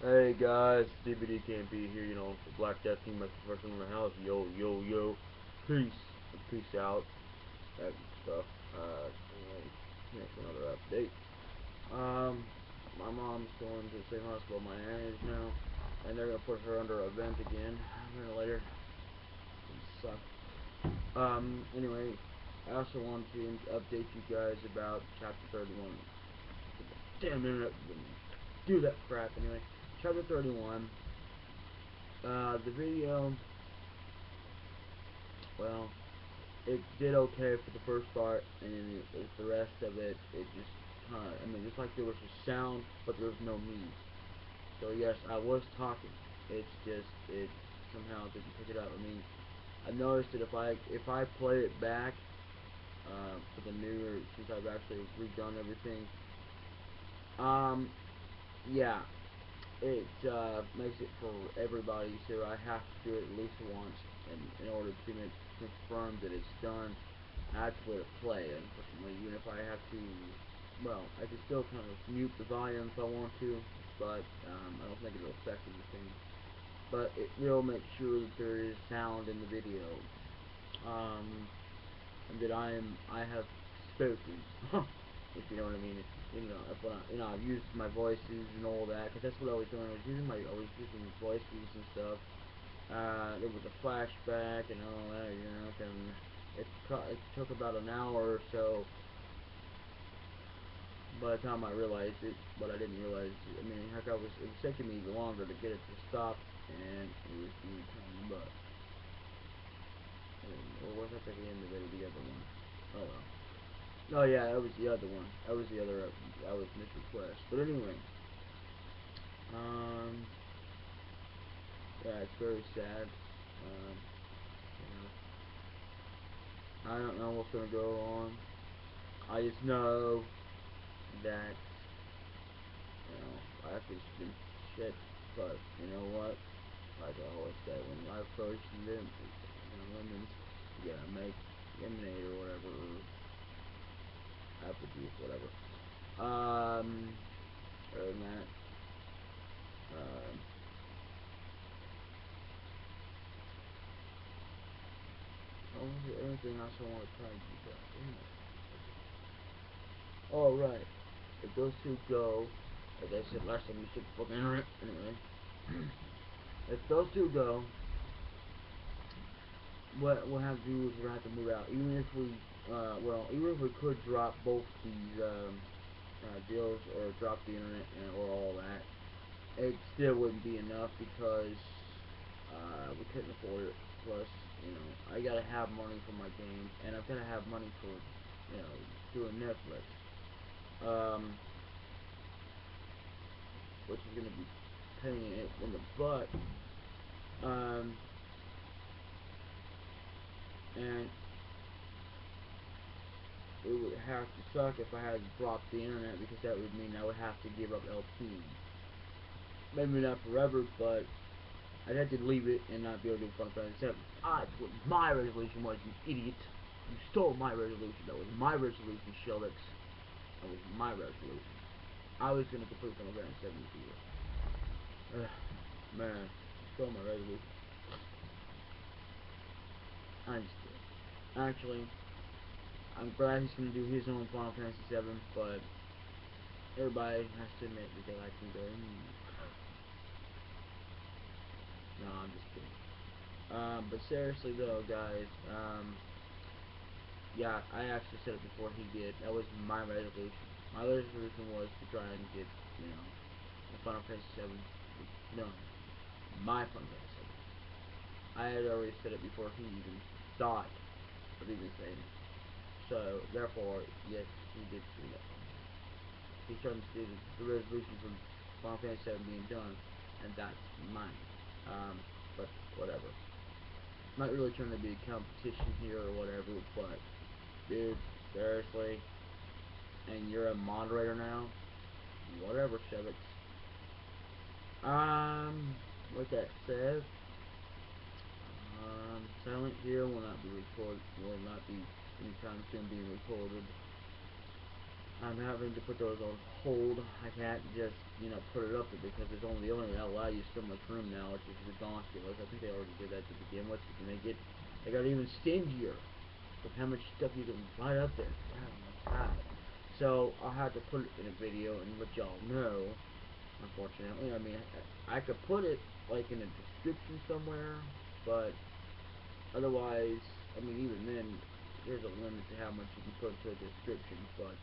Hey guys, DVD can't be here, the Black Death team that's the first one in the house. Yo, yo, yo. Peace. Peace out. That stuff. Anyway, here's another update. My mom's going to the same hospital my aunt is now, and they're gonna put her under a vent again. Ventilator. It sucks. Anyway, I also wanted to update you guys about Chapter 31. Damn internet. Do that crap anyway. Chapter 31. The video, well, it did okay for the first part, and the rest of it, it just just like there was a sound, but there was no me. So yes, I was talking. It's just, it somehow didn't pick it up. I noticed that if I play it back, for the newer, since I've actually redone everything, yeah, it makes it for everybody, so I have to do it at least once in order to confirm that it's done. I have to let it play, unfortunately, even if I have to, well, I can still kind of mute the volume if I want to, but I don't think it'll affect anything. But it will make sure that there is sound in the video, and that I have spoken, if you know what I mean. I've used my voices and all that, because that's what I was doing. I was using voices and stuff. There was a flashback and all that, and it took about an hour or so by the time I realized it, but I didn't realize, heck, it was taking me longer to get it to stop, and it was being kind of butt. Or was that at the end of it, the other one? Oh well. Oh yeah, that was the other one. That was Mr. Quest. But anyway, yeah, it's very sad. I don't know what's gonna go on. I just know that, life has been shit. But you know what? Like I always say, when life throws you lemons, you gotta make lemonade or whatever. Or apple juice, whatever. Other than that, was there anything else I want to tell you guys? Oh, right. If those two go, as I said last time, you should fucking enter it. Anyway, if those two go, what we'll have to do is we're gonna have to move out. Even if we, even if we could drop both these deals or drop the internet or all that, it still wouldn't be enough because we couldn't afford it. Plus, I gotta have money for my game, and I've gotta have money for, doing Netflix, which is gonna be paying it in the butt, and it would have to suck if I had to drop the internet, because that would mean I would have to give up LP. Maybe not forever, but I'd have to leave it and not be able to do Final Fantasy 7. That's what my resolution was, you idiot. You stole my resolution. That was my resolution, Sheldix. That was my resolution. I was going to complete Final Fantasy 7 this year. Man, you stole my resolution. I just did. Actually, I'm glad he's going to do his own Final Fantasy 7, but everybody has to admit that they like me go, No, I'm just kidding. But seriously though, guys, yeah, I actually said it before he did. That was my resolution. My resolution was to try and get, the Final Fantasy 7 done. My Final Fantasy 7. I had already said it before he even thought of even saying it. So, therefore, yes, he did do that. He's trying to do the resolution from Final Fantasy 7 being done, and that's mine. But whatever. I'm not really trying to be a competition here or whatever, but dude, seriously, and you're a moderator now? Whatever, Shevitz. With that said, Silent Hill will not be anytime soon being recorded. I'm having to put those on hold. I can't just, put it up there because they only allow you so much room now, which is ridiculous. I think they already did that to begin with, but they got even stingier with how much stuff you can write up there. Oh my god. So I'll have to put it in a video and let y'all know. Unfortunately, I mean, I could put it like in a description somewhere, but otherwise, I mean, even then, there's a limit to how much you can put into a description. But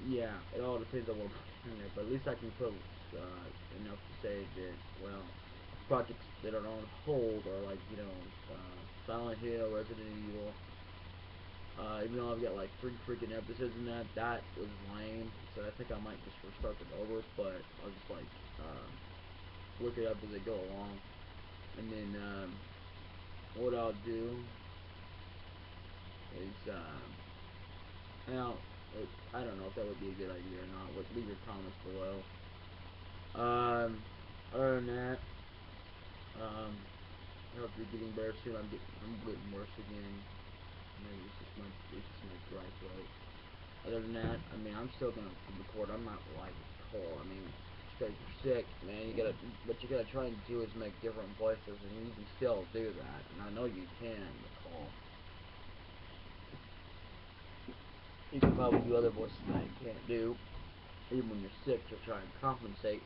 yeah, it all depends on what I'm putting in there. But at least I can put enough to say that, well, projects that are on hold are like, Silent Hill, Resident Evil. Even though I've got like 3 freaking episodes in that was lame. So I think I might just restart it over. But I'll just like look it up as I go along, and then what I'll do is now I don't know if that would be a good idea or not. Leave your comments below. Other than that, I hope you're getting better soon. I'm getting worse again. Maybe it's just my dry throat. Other than that, I mean, I'm still gonna record. I'm not like Cole. I mean, because you're sick, man. What you gotta try and do is make different voices, and you can still do that. And I know you can, Cole. You can probably do other voices that you can't do. Even when you're sick, to try and compensate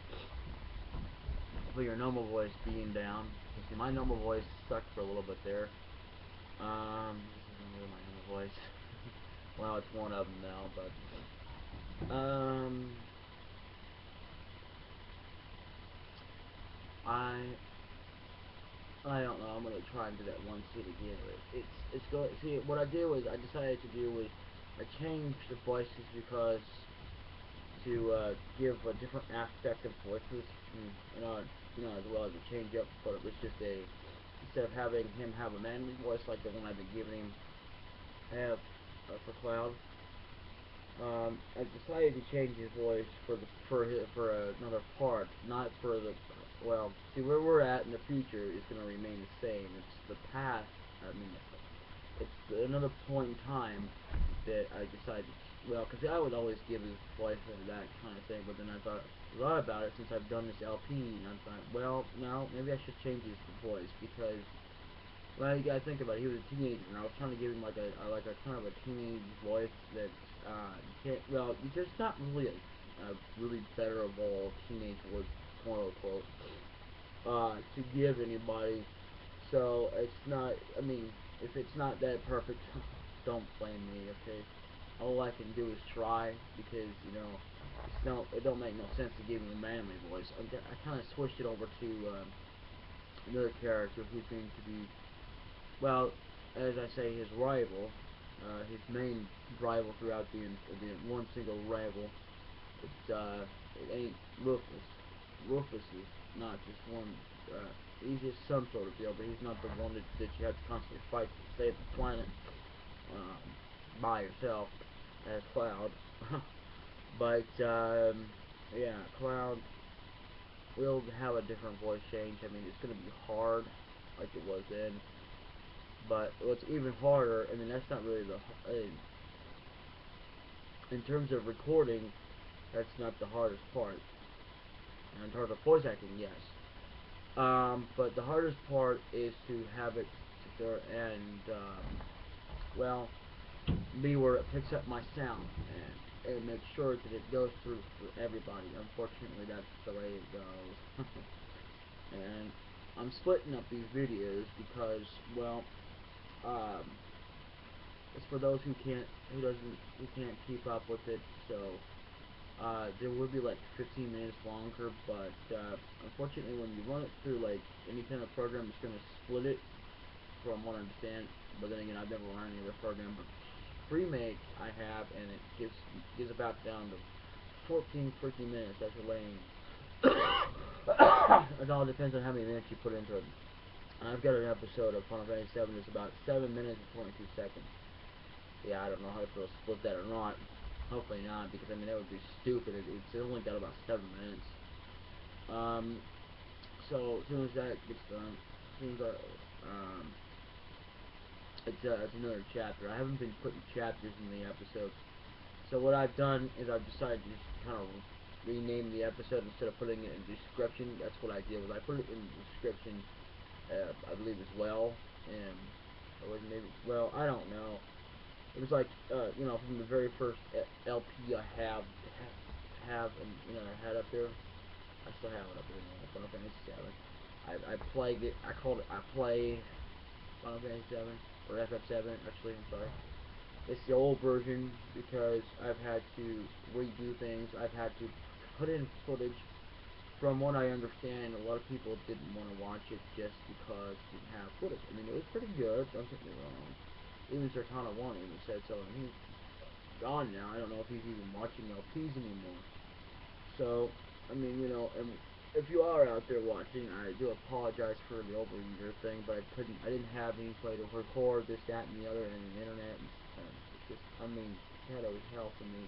for your normal voice being down. See, my normal voice sucked for a little bit there. This isn't really my normal voice. Well, it's one of them now, but I don't know. I'm gonna try and do that one scene again. It's going. See, what I decided to do was I changed the voices because to give a different aspect of voices, and as well as a change up. But it was just instead of having him have a manly voice like the one I've been giving him, have for Cloud. I decided to change his voice for another part, not for the. Well, see, where we're at in the future is going to remain the same. It's the past. I mean, it's another point in time that I decided. Well, because I would always give his voice and that kind of thing, but then I thought about it since I've done this LP, and I thought, well, no, maybe I should change his voice because. Well, you gotta think about it. He was a teenager, and I was trying to give him like a kind of a teenage voice that you can't. Well, there's not really a really betterable teenage voice, quote unquote, to give anybody. So it's not. I mean, if it's not that perfect, don't blame me. Okay. All I can do is try because it don't make no sense to give him a manly voice. I kind of switched it over to another character who's going to be. Well, as I say, his rival, his main rival throughout the one single rival, it ain't Rufus. Rufus is not just one, he's just some sort of deal, but he's not the one that you have to constantly fight to save the planet, by yourself, as Cloud. But, yeah, Cloud will have a different voice change. I mean, it's going to be hard, like it was then. But what's even harder, I mean, that's not really in terms of recording, that's not the hardest part. In terms of voice acting, yes. But the hardest part is to have it sit there and, well, be where it picks up my sound and make sure that it goes through for everybody. Unfortunately, that's the way it goes. And I'm splitting up these videos because, well, it's for those who can't keep up with it. So there will be like 15 minutes longer, but unfortunately, when you run it through like any kind of program, it's gonna split it, from what I understand. But then again, I've never run any other program, but Premake I have, and it gives about down to 14 freaking minutes. That's laying. It all depends on how many minutes you put into it. I've got an episode of FinaLFantasy7 that's about 7 minutes and 22 seconds. Yeah, I don't know if it'll split that or not. Hopefully not, because I mean that would be stupid. It's only got about 7 minutes. So as soon as that gets done, as soon as it's another chapter. I haven't been putting chapters in the episodes. So what I've done is I've decided to just kind of rename the episode instead of putting it in the description. That's what I did. Was I put it in the description, I believe as well, and or maybe well I don't know. It was like you know, from the very first LP I have and you know I had up there. I still have it up there. Final Fantasy 7. I played it. I called it. I play Final Fantasy 7 or FF7. Actually, I'm sorry. It's the old version because I've had to redo things. I've had to put in footage. From what I understand, a lot of people didn't want to watch it just because it didn't have footage. I mean, it was pretty good. Don't get me wrong. Even Sertana 1 even said so. And he's gone now. I don't know if he's even watching LPs anymore. So, I mean, you know, and if you are out there watching, I do apologize for the over a year thing, but I didn't have any way to record this, that, and the other, and the internet. And it's just, I mean, that was hell for me.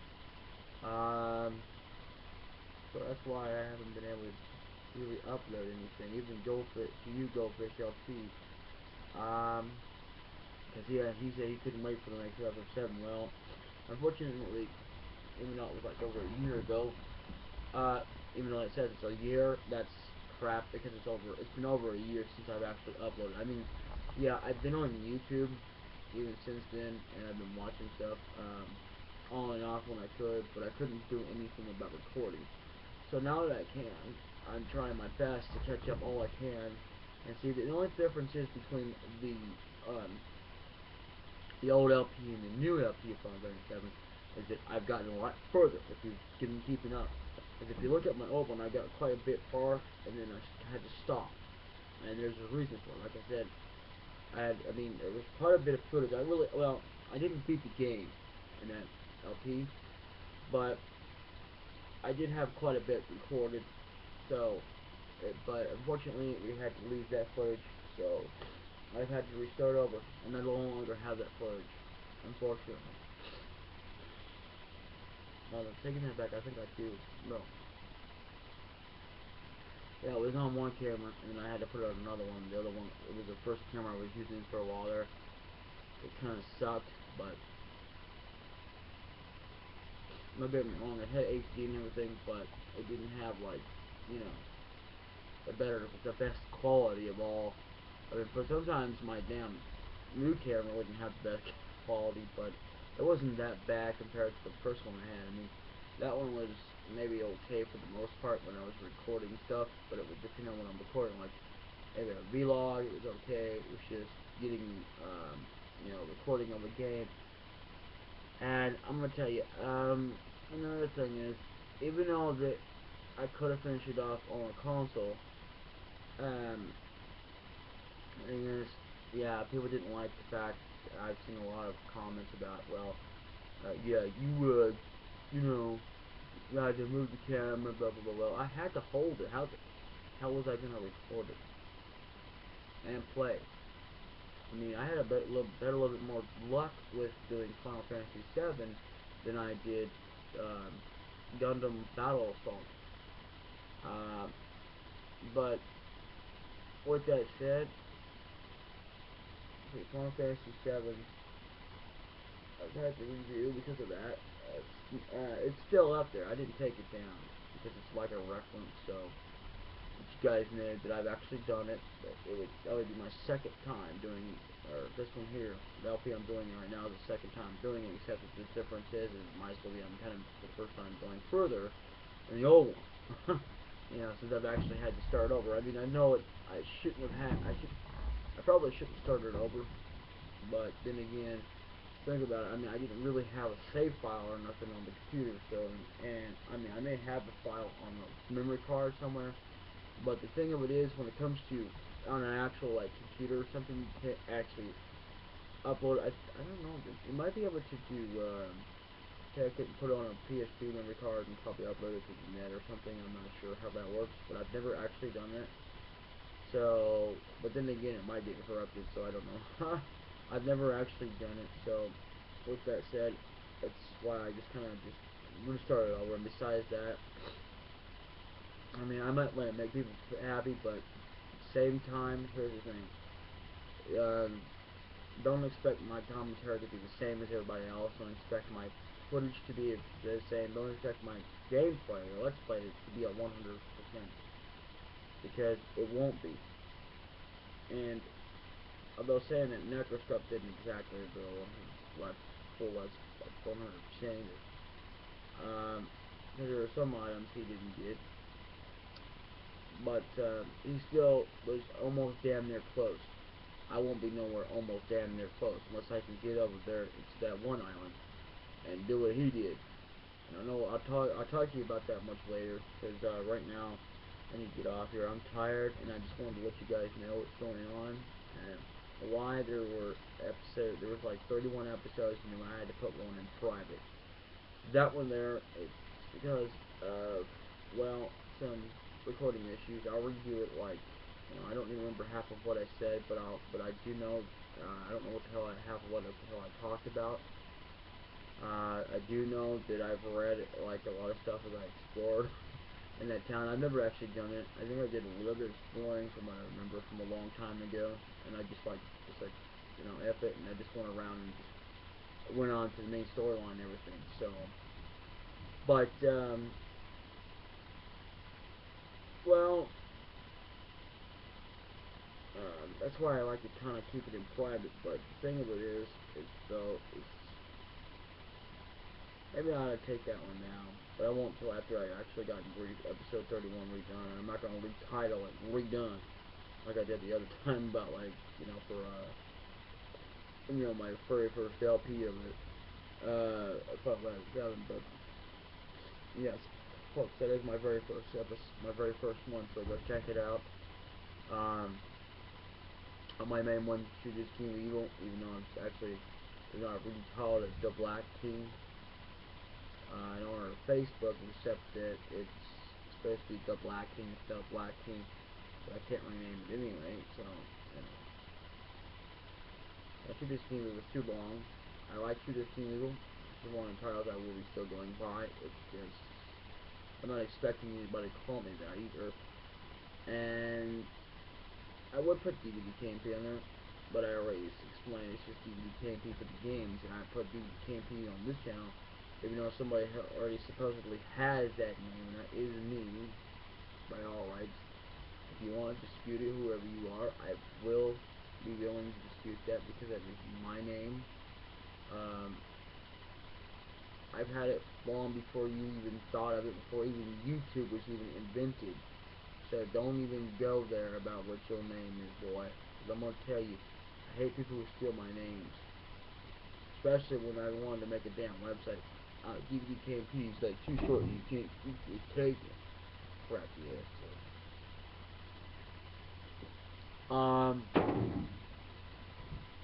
So that's why I haven't been able to really upload anything, even Goldfish to you, Goldfish LP. Because yeah, he said he couldn't wait for the next episode 7. Well, unfortunately, even though it was like over a year ago, even though it says it's a year, that's crap because it's been over a year since I've actually uploaded. I mean, yeah, I've been on YouTube even since then, and I've been watching stuff on and off when I could, but I couldn't do anything about recording. So now that I can, I'm trying my best to catch up all I can, and see that the only difference is between the old LP and the new LP of Final Fantasy 7 is that I've gotten a lot further. If you've been keeping up, because if you look at my old one, I got quite a bit far, and then I had to stop, and there's a reason for it. Like I said, I mean, it was quite a bit of footage. I didn't beat the game in that LP, but I did have quite a bit recorded, so, but unfortunately we had to lose that footage, so I've had to restart over, and I no longer have that footage, unfortunately. Now, taking that back, I think I do, no. Yeah, it was on one camera, and I had to put it on another one. The other one, it was the first camera I was using for a while there. It kind of sucked, but don't get me wrong, it had HD and everything, but it didn't have, like, you know, the best quality of all. I mean, but sometimes my damn new camera wouldn't have the best quality, but it wasn't that bad compared to the first one I had. I mean, that one was maybe okay for the most part when I was recording stuff, but it would depend on what I'm recording. Like, maybe a vlog, it was okay. It was just getting, you know, recording of a game. And I'm gonna tell you, another thing is, even though that I could have finished it off on a console, thing is, yeah, people didn't like the fact that I've seen a lot of comments about, well, yeah, you know, you had to move the camera, blah, blah, blah, blah. I had to hold it. How the hell was I going to record it and play? I mean, I had a little bit more luck with doing Final Fantasy 7 than I did Gundam Battle Assault. But with that said, Final Fantasy 7, I've had to review because of that. It's still up there. I didn't take it down because it's like a reference, so you guys know that I've actually done it. But that would be my second time doing, or this one here, the LP I'm doing right now is the second time doing it, except that the difference is might as well be I'm kind of the first time going further than the old one. You know, since I've actually had to start over. I mean, I know it. I shouldn't have had. I probably shouldn't have started over. But then again, think about it. I mean, I didn't really have a save file or nothing on the computer, so and I mean, I may have the file on the memory card somewhere. But the thing of it is, when it comes to on an actual like computer or something, you can't actually upload. I don't know. You might be able to do. Take it and put it on a PSP memory card and probably upload it to the net or something. I'm not sure how that works, but I've never actually done that. So, but then again, it might get corrupted, so I don't know. I've never actually done it, so with that said, that's why I just kind of just restarted over. And besides that, I mean, I might want to make people happy, but at the same time, here's the thing. don't expect my commentary to be the same as everybody else. Don't expect my footage to be the same. Don't expect my gameplay or let's play to be a 100%, because it won't be. And although saying that Necroscope didn't exactly do a full let's 100% either. Because there are some items he didn't get, but he still was almost damn near close. I won't be nowhere almost damn near close unless I can get over there to that one island and do what he did. And I know I'll talk to you about that much later, because right now I need to get off here. I'm tired, and I just wanted to let you guys know what's going on and why there was like 31 episodes, and I had to put one in private. That one there, it's because of, well, some recording issues. I'll review it like, I don't even remember half of what I said, but I do know, I don't know what the hell half of what the hell I talked about. I do know that I've read like a lot of stuff that I explored in that town. I've never actually done it. I think I did a little bit of exploring from what I remember from a long time ago, and I just like F it, and I just went around and just went on to the main storyline and everything. So, but well, that's why I like to kind of keep it in private. But the thing of it is maybe I ought to take that one down, but I won't until after I actually got episode 31 redone. And I'm not going to retitle it redone like I did the other time about for my very first LP of it. I thought that was done, but yes, folks, that is my very first episode, my very first one. So go check it out. My main one, Shooters King Evil, even though it's actually not really called it the Black King. And on our Facebook, except that it's supposed to be the Black King, spelled Black King, but I can't rename it anyway. So Shooters King Evil was too long. I like Shooters King Evil. It's one of the titles I will be still going by. It's just I'm not expecting anybody to call me that either. And I would put DVD KMP on there, but I already explained it's just DVD KMP for the games, and I put DVD KMP on this channel, even though somebody already supposedly has that name, and that is me, by all rights. If you want to dispute it, whoever you are, I will be willing to dispute that, because that is my name. I've had it long before you even thought of it, before even YouTube was even invented. So don't even go there about what your name is, boy. Because I'm going to tell you, I hate people who steal my names. Especially when I wanted to make a damn website. DVD KMP is like too short, you can't take it. Crap, yeah.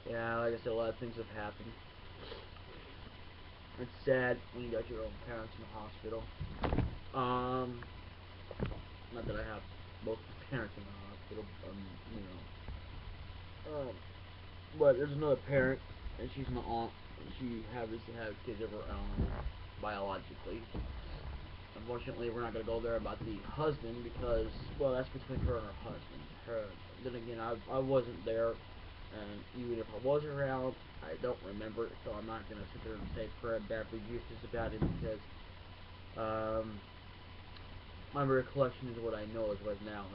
Yeah, like I said, a lot of things have happened. It's sad when you got your own parents in the hospital. Not that I have both my parents in the hospital, but there's another parent, and she's my aunt, and she happens to have kids of her own, biologically. Unfortunately, we're not going to go there about the husband, because, well, that's between her and her husband. Then again, I wasn't there, and even if I was around, I don't remember it, so I'm not going to sit there and say bad reviews about it, because, my recollection is what I know as right now.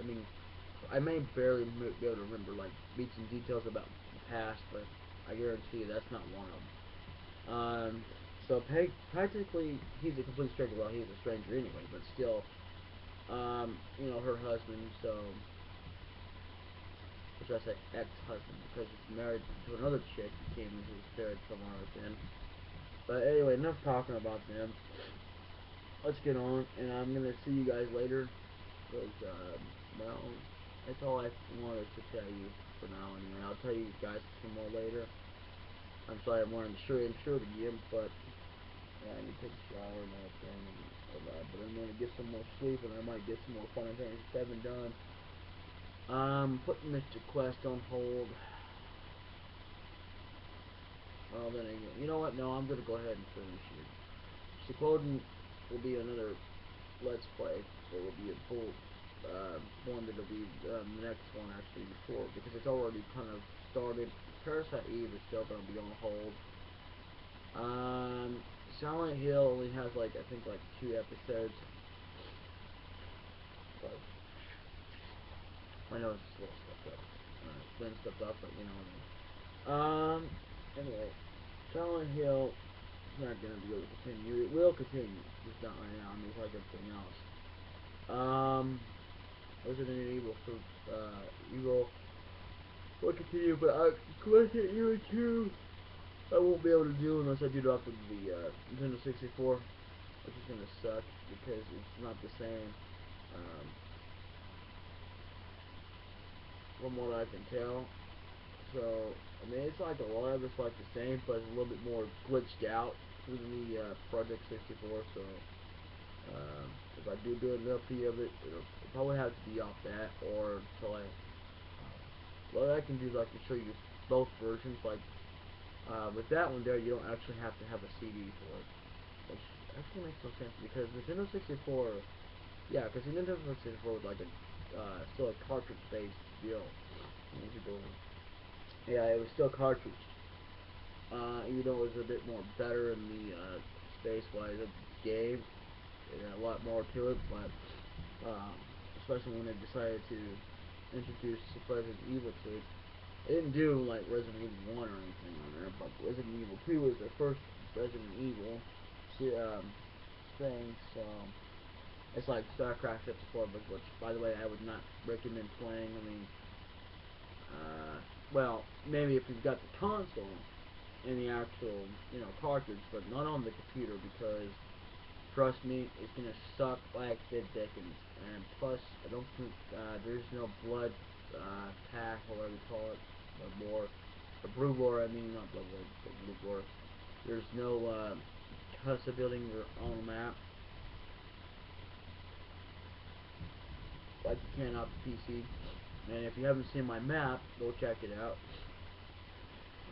I mean, I may barely be able to remember, like, bits and details about the past, but I guarantee you that's not one of them. So practically, he's a complete stranger. Well, he's a stranger anyway, but still, her husband, so, or should I say ex-husband, because he's married to another chick who came who was married somewhere within. But anyway, enough talking about them. Let's get on, and I'm going to see you guys later, because, well, that's all I wanted to tell you for now anyway. I'll tell you guys some more later. I'm sorry I'm wearing the shirt again, but yeah, I need to take a shower and everything, but I'm going to get some more sleep, and I might get some more FinaLFantasy7 done. Putting Mr. Quest on hold. Well, then again, you know what? No, I'm going to go ahead and finish it. Mr. Clothing will be another Let's Play. It will be a full one that'll be the next one actually before, because it's already kind of started, Parasite Eve is still going to be on hold. Silent Hill only has like I think like 2 episodes. But I know it's a little stuff up. Been stuff up, but you know what I mean. Anyway, Silent Hill is not gonna be able to continue. It will continue, just not right now. I mean, it's like everything else. Resident Evil Evil will continue, but Resident Evil 2 I won't be able to do unless I do it off of the Nintendo 64, which is gonna suck because it's not the same. From what I can tell. So, I mean, it's like a lot of it's like the same, but it's a little bit more glitched out through the Project 64. So, if I do an LP of it, it'll probably have to be off that, or until what I can do is I can show you both versions. Like, with that one there, you don't actually have to have a CD for it, which actually makes no sense because Nintendo 64, yeah, because the Nintendo 64 was like a still a cartridge-based deal. Yeah, it was still cartridge. Even though it was a bit more better in the space-wise of the game, it had a lot more to it. But especially when they decided to introduce Resident Evil to it, they didn't do like Resident Evil 1 or anything on there. But Resident Evil 2 was the first Resident Evil thing. So. It's like StarCraft Episode 4, which, by the way, I would not recommend playing. I mean, well, maybe if you've got the console and the actual, you know, cartridge, but not on the computer because, trust me, it's gonna suck like the dickens. And plus, I don't think there's no blood pack, or whatever you call it, blood war, or brew war. I mean, not blood war, but brew war. There's no custom building your own map. Like you can off the PC. And if you haven't seen my map, go check it out.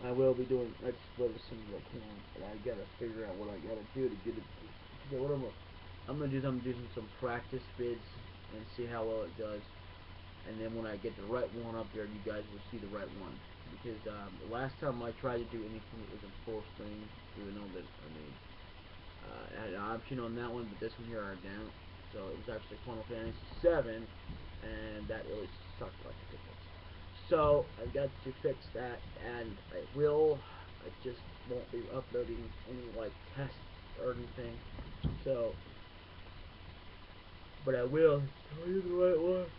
I will be doing Let's Play as soon as I can, but I gotta figure out what I gotta do to get it. What I'm gonna do some practice vids and see how well it does. And then when I get the right one up there, you guys will see the right one. Because the last time I tried to do anything, it was in full screen. Even though that I had an option on that one, but this one here I don't. So it was actually FinaLFantasy7, and that really sucked like a ticket. So I've got to fix that, and I will. I just won't be uploading any like tests or anything. So, but I will tell you the right one.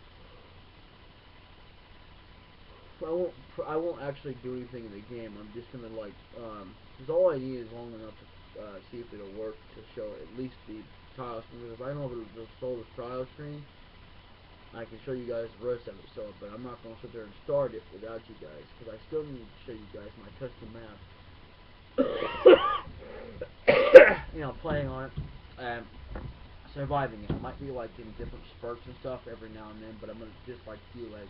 I won't actually do anything in the game. I'm just gonna like, cause all I need is long enough to see if it'll work to show at least the trial screen. Because if I know if it'll just show the trial screen, I can show you guys the rest of it. So, but I'm not gonna sit there and start it without you guys, because I still need to show you guys my custom map. You know, playing on it and surviving it. It might be like in different spurts and stuff every now and then, but I'm gonna just like do like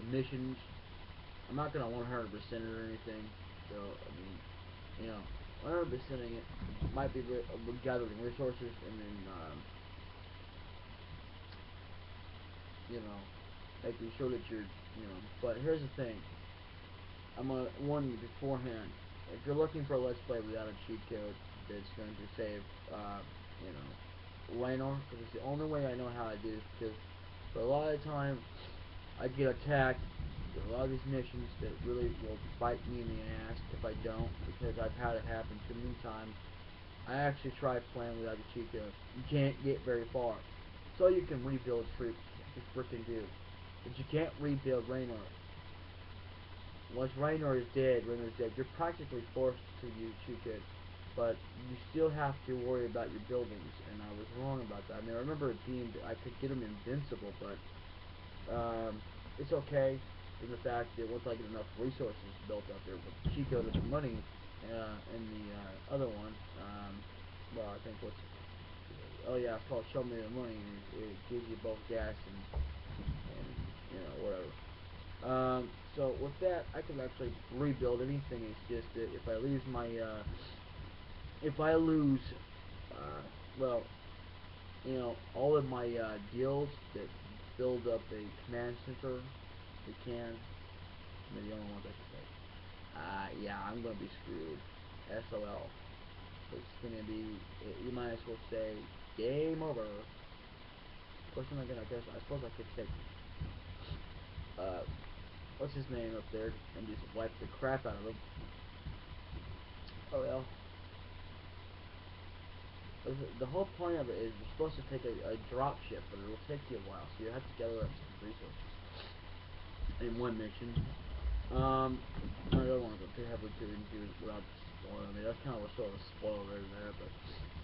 missions. I'm not gonna 100% it or anything. So I mean, you know, 100%ing it might be gathering resources and then you know, making sure that you're, you know. But here's the thing. I'm gonna warn you beforehand. If you're looking for a Let's Play without a cheat code that's going to save, you know, Raynor, because it's the only way I know how to do it, because for a lot of time, I get attacked with a lot of these missions that really will bite me in the ass if I don't, because I've had it happen too many times. I actually tried playing without a cheat code. You can't get very far. So you can rebuild troops, you freaking do. But you can't rebuild Raynor. Once Raynor is dead, you're practically forced to use cheat code. But you still have to worry about your buildings, and I was wrong about that. I mean, I remember it being that I could get them invincible, but it's okay in the fact that once I get enough resources built up there with cheat code and the money in the other one, well, I think oh yeah, it's called Show Me the Money, and it gives you both gas and you know, whatever. So with that, I can actually rebuild anything. It's just that if I lose my, well, you know, all of my guilds that build up a command center, they can. Maybe the only ones I can say. Yeah, I'm gonna be screwed. SOL. It's gonna be. You might as well say game over. Of course, I'm not gonna. I suppose I could take. What's his name up there and just wipe the crap out of him. Oh well. The whole point of it is you're supposed to take a drop ship, but it'll take you a while, so you have to gather up some resources in one mission. I don't want to go too heavily into it without spoiling. I mean, that's kind of a sort of spoiler there, but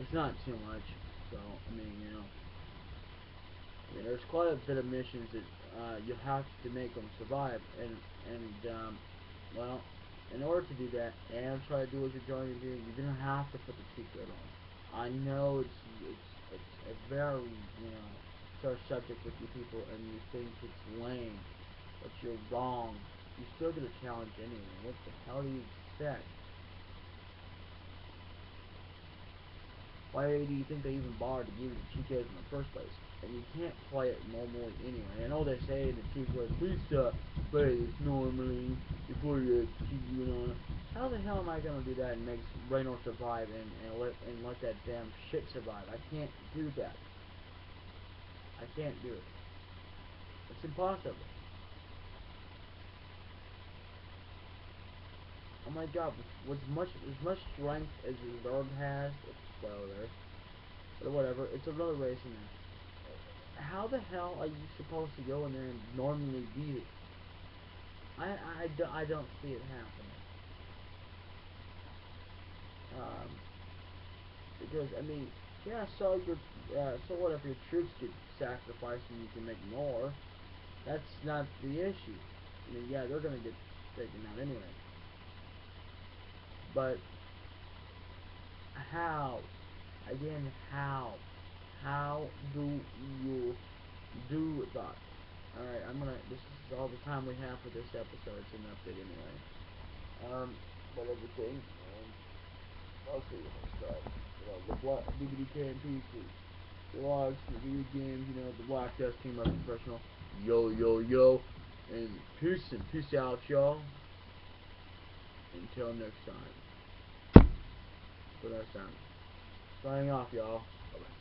it's not too much. So I mean, there's quite a bit of missions that you have to make them survive, and well, in order to do that and try to do what you're trying to do, you're gonna have to put the secret on. I know it's a very sore subject with you people, and you think it's lame, but you're wrong. You still get a challenge anyway. What the hell do you expect? Why do you think they even bothered to give you the cheat codes in the first place? And you can't play it normally anyway. I know they say in the cheat codes, please play this normally before you How the hell am I gonna do that and make Raynor survive and let that damn shit survive? I can't do that. I can't do it. It's impossible. Oh my god, with as much strength as his Zerg has, well there. But whatever, it's another race in there. How the hell are you supposed to go in there and normally beat it? I don't see it happening. Because I mean, yeah, so what if your troops get sacrificed and you can make more? That's not the issue. I mean, yeah, they're gonna get taken out anyway. But how? Again, how? How do you do that? Alright, this is all the time we have for this episode. It's an update anyway. But everything, I'll see you next time. The Black DVD KMP, the logs, the video games, the Black Death Team Up Professional. Yo, yo, yo. And peace out, y'all. Until next time. For next time. Signing off, y'all. Bye-bye.